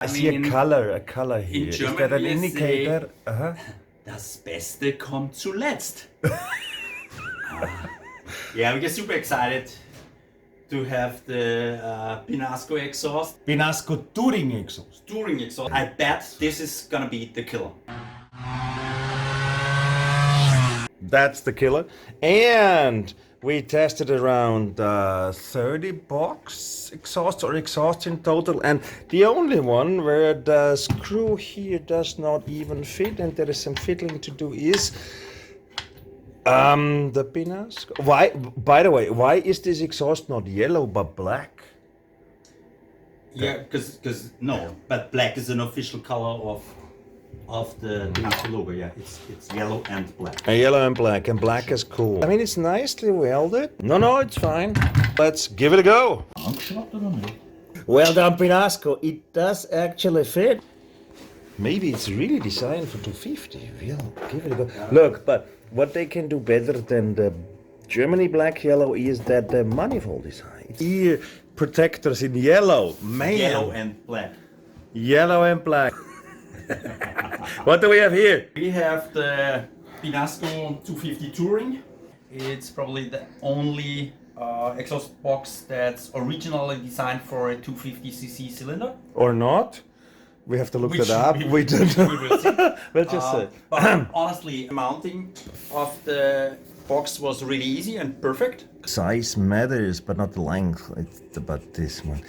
I see a color here. Is that an indicator? Das Beste kommt zuletzt. Yeah, we get super excited to have the PINASCO exhaust. PINASCO Touring exhaust. Touring exhaust. I bet this is gonna be the killer. That's the killer. And we tested around 30 box exhausts or exhausts in total, and the only one where the screw here does not even fit and there is some fiddling to do is the PINASCO. Why, by the way, why is this exhaust not yellow but black? Yeah, because no, but black is an official color of the logo. Yeah, it's yellow and black. Yellow and black is cool. I mean, it's nicely welded. No, it's fine. Let's give it a go. Well done, PINASCO. It does actually fit. Maybe it's really designed for 250. We'll give it a go. Look, but what they can do better than the Germany black yellow is that the manifold is high. Ear protectors in yellow. Man. Yellow and black. Yellow and black. What do we have here? We have the PINASCO 250 Touring. It's probably the only exhaust box that's originally designed for a 250cc cylinder. Or not? We have to look that up. We don't know. We will see. We'll just say. But honestly, mounting of the box was really easy and perfect. Size matters, but not the length. It's about this one.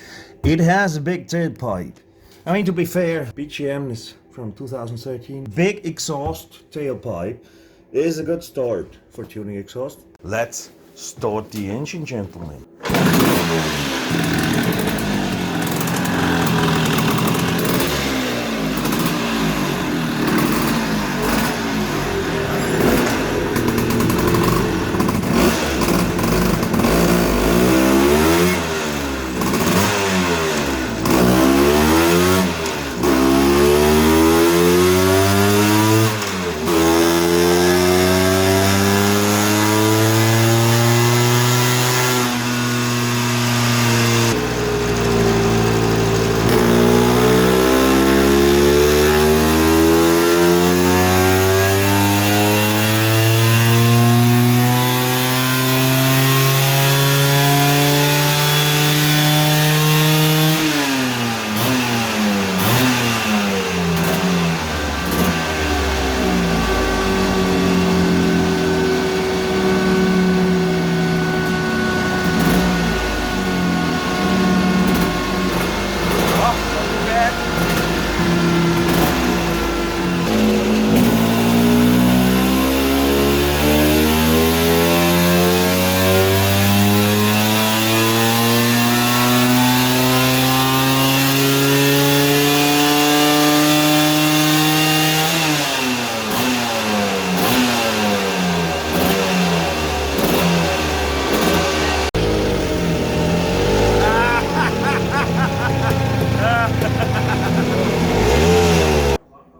It has a big tailpipe. I mean, to be fair, BGM is from 2013. Big exhaust tailpipe is a good start for tuning exhaust. Let's start the engine, gentlemen.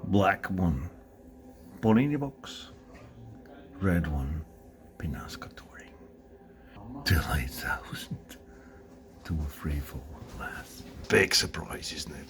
Black one, Bonini box. Red one, PINASCO Touring. Till 8,000 to a free fall last. Big surprise, isn't it?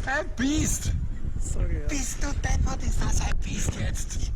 Ein Biest! Sorry, ja. Bist du deppert, ist das ein Biest jetzt?